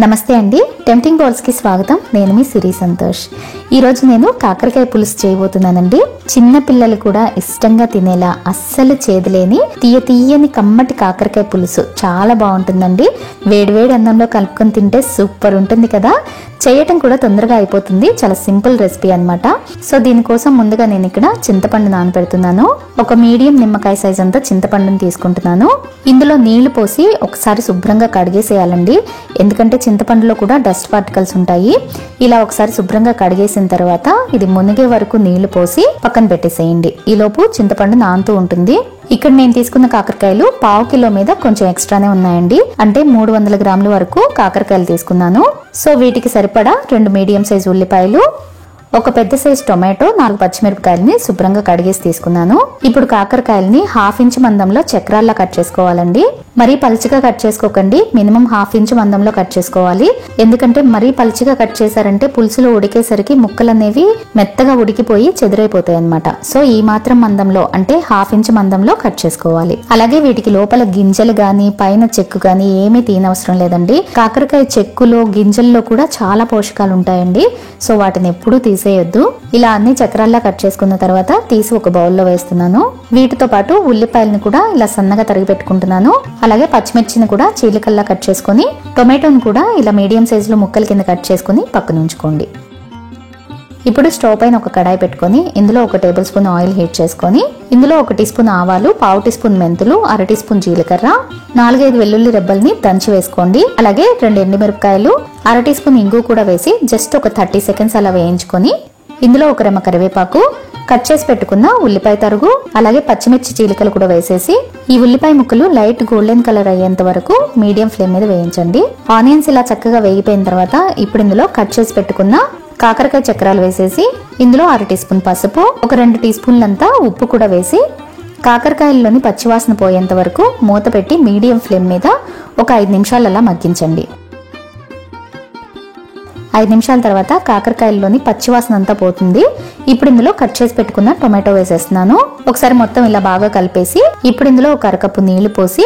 నమస్తే అండి, tempting bowls కి స్వాగతం. నేను మీ సిరి సంతోష్. ఈ రోజు నేను కాకరకాయ పులుసు చేయబోతున్నానండి. చిన్న పిల్లలు కూడా ఇష్టంగా తినేలా అస్సలు చేదులేని తీయని కమ్మటి కాకరకాయ పులుసు చాలా బాగుంటుందండి. వేడివేడి అన్నంలో కలుపుకొని తింటే సూపర్ ఉంటుంది కదా. చేయటం కూడా తొందరగా అయిపోతుంది. చాలా సింపుల్ రెసిపీ అన్నమాట. సో దీనికోసం ముందుగా నేను ఇక్కడ చింతపండు నానబెడుతున్నాను. ఒక మీడియం నిమ్మకాయ సైజ్ అంతా చింతపండుని తీసుకుంటున్నాను. ఇందులో నీళ్లు పోసి ఒకసారి శుభ్రంగా కడిగేసేయాలండి. ఎందుకంటే చింతపండులో కూడా డస్ట్ పార్టికల్స్ ఉంటాయి. ఇలా ఒకసారి శుభ్రంగా కడిగేసిన తర్వాత ఇది మునిగే వరకు నీళ్లు పోసి పక్కన పెట్టేసేయండి. ఈలోపు చింతపండు నానుతూ ఉంటుంది. ఇక్కడ నేను తీసుకున్న కాకరకాయలు 1/2 కిలో మీద కొంచెం ఎక్స్ట్రానే ఉన్నాయండి. అంటే 300 గ్రాముల వరకు కాకరకాయలు తీసుకున్నాను. సో వీటికి సరిపడా 2 మీడియం సైజ్ ఉల్లిపాయలు, ఒక పెద్ద సైజ్ టొమాటో, 4 పచ్చిమిరపకాయలని శుభ్రంగా కడిగేసి తీసుకున్నాను. ఇప్పుడు కాకరకాయలని 1/2 ఇంచ్ మందంలో చక్రాల్లా కట్ చేసుకోవాలండి. మరీ పలుచగా కట్ చేసుకోకండి. మినిమం 1/2 ఇంచ్ మందంలో కట్ చేసుకోవాలి. ఎందుకంటే మరీ పలుచగా కట్ చేశారంటే పులుసులో ఉడికేసరికి ముక్కలు అనేవి మెత్తగా ఉడికిపోయి చెదిరైపోతాయి అన్నమాట. సో ఈ మాత్రం మందంలో అంటే 1/2 ఇంచ్ మందంలో కట్ చేసుకోవాలి. అలాగే వీటికి లోపల గింజలు గాని పైన చెక్కు గాని ఏమీ తీనవసరం లేదండి. కాకరకాయ చెక్కులో గింజల్లో కూడా చాలా పోషకాలు ఉంటాయండి. సో వాటిని ఎప్పుడూ తీసేయొద్దు. ఇలా అన్ని చక్రాల్లా కట్ చేసుకున్న తర్వాత తీసి ఒక బౌల్లో వేస్తున్నాను. వీటితో పాటు ఉల్లిపాయలను కూడా ఇలా సన్నగా తరిగి పెట్టుకుంటున్నాను. అలాగే పచ్చిమిర్చిని కూడా చీలికల్లా కట్ చేసుకుని, టొమాటోని కూడా ఇలా మీడియం సైజులో ముక్కల కింద కట్ చేసుకుని పక్కన ఉంచుకోండి. ఇప్పుడు స్టవ్ పైన ఒక కడాయి పెట్టుకొని ఇందులో 1 టేబుల్ స్పూన్ ఆయిల్ హీట్ చేసుకొని ఇందులో 1 టీ స్పూన్ ఆవాలు, 1/2 టీ స్పూన్ మెంతులు, 1/2 టీ స్పూన్ జీలకర్ర, 4-5 వెల్లుల్లి రెబ్బల్ని దంచి వేసుకోండి. అలాగే 2 ఎండుమిరపకాయలు, 1/2 టీ స్పూన్ ఇంగు కూడా వేసి జస్ట్ ఒక 30 సెకండ్స్ అలా వేయించుకొని ఇందులో 1 రెమ్మ కరివేపాకు, కట్ చేసి పెట్టుకున్న ఉల్లిపాయ తరుగు, అలాగే పచ్చిమిర్చి చీలికలు కూడా వేసేసి ఈ ఉల్లిపాయ ముక్కలు లైట్ గోల్డెన్ కలర్ అయ్యేంత వరకు మీడియం ఫ్లేమ్ మీద వేయించండి. ఆనియన్స్ ఇలా చక్కగా వేగిపోయిన తర్వాత ఇప్పుడు ఇందులో కట్ చేసి పెట్టుకున్న కాకరకాయ చక్రాలు వేసేసి ఇందులో 1/2 టీ స్పూన్ పసుపు, ఒక 2 టీ స్పూన్లంతా ఉప్పు కూడా వేసి కాకరకాయల్లోని పచ్చివాసన పోయేంత వరకు మూత పెట్టి మీడియం ఫ్లేమ్ మీద ఒక 5 నిమిషాలు అలా మగ్గించండి. 5 నిమిషాల తర్వాత కాకరకాయల్లోని పచ్చివాసన అంతా పోతుంది. ఇప్పుడు ఇందులో కట్ చేసి పెట్టుకున్న టొమాటో వేసేస్తున్నాను. ఒకసారి మొత్తం ఇలా బాగా కలిపేసి ఇప్పుడు ఇందులో ఒక 1/2 కప్పు నీళ్లు పోసి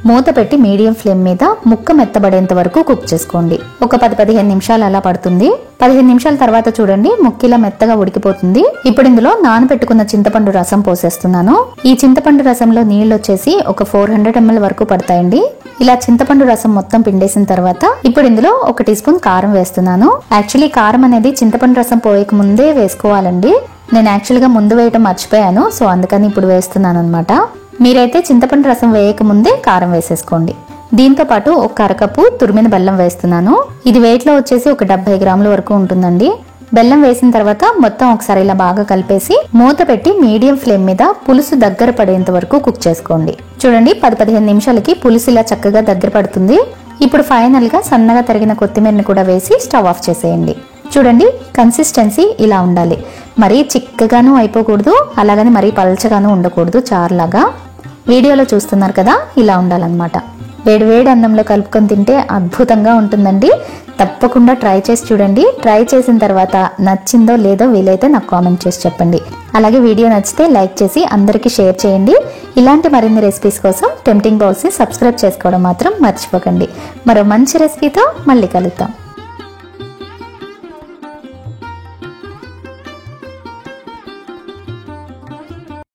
మూత పెట్టి మీడియం ఫ్లేమ్ మీద ముక్క మెత్తబడేంత వరకు కుక్ చేసుకోండి. ఒక 10-15 నిమిషాలు అలా పడుతుంది. 15 నిమిషాల తర్వాత చూడండి ముక్క ఇలా మెత్తగా ఉడికిపోతుంది. ఇప్పుడు ఇందులో నానబెట్టుకున్న చింతపండు రసం పోసేస్తున్నాను. ఈ చింతపండు రసంలో నీళ్లు వచ్చేసి ఒక 400 ml వరకు పడతాయండి. ఇలా చింతపండు రసం మొత్తం పిండేసిన తర్వాత ఇప్పుడు ఇందులో 1 టీ స్పూన్ కారం వేస్తున్నాను. యాక్చువల్లీ కారం అనేది చింతపండు రసం పోయక ముందే వేసుకోవాలండి. నేను యాక్చువల్గా ముందు వేయటం మర్చిపోయాను. సో అందుకని ఇప్పుడు వేస్తున్నాను అనమాట. మీరైతే చింతపండు రసం వేయక ముందే కారం వేసేసుకోండి. దీంతో పాటు ఒక 1/2 కప్పు తురిమిన బెల్లం వేస్తున్నాను. ఇది వెయిట్ లో వచ్చేసి ఒక 70 గ్రాముల వరకు ఉంటుందండి. బెల్లం వేసిన తర్వాత మొత్తం ఒకసారి ఇలా బాగా కలిపేసి మూత పెట్టి మీడియం ఫ్లేమ్ మీద పులుసు దగ్గర పడేంత వరకు కుక్ చేసుకోండి. చూడండి 10-15 నిమిషాలకి పులుసు ఇలా చక్కగా దగ్గర పడుతుంది. ఇప్పుడు ఫైనల్ గా సన్నగా తరిగిన కొత్తిమీరని కూడా వేసి స్టవ్ ఆఫ్ చేసేయండి. చూడండి కన్సిస్టెన్సీ ఇలా ఉండాలి. మరీ చిక్కగాను అయిపోకూడదు, అలాగని మరీ పల్చగాను ఉండకూడదు. చారులాగా వీడియోలో చూస్తున్నారు కదా, ఇలా ఉండాలన్నమాట. వేడి అన్నంలో కలుపుకొని తింటే అద్భుతంగా ఉంటుందండి. తప్పకుండా ట్రై చేసి చూడండి. ట్రై చేసిన తర్వాత నచ్చిందో లేదో వీలైతే నాకు కామెంట్ చేసి చెప్పండి. అలాగే వీడియో నచ్చితే లైక్ చేసి అందరికీ షేర్ చేయండి. ఇలాంటి మరిన్ని రెసిపీస్ కోసం టెంప్టింగ్ బౌల్స్ ని సబ్స్క్రైబ్ చేసుకోవడం మాత్రం మర్చిపోకండి. మరో మంచి రెసిపీతో మళ్ళీ కలుద్దాం.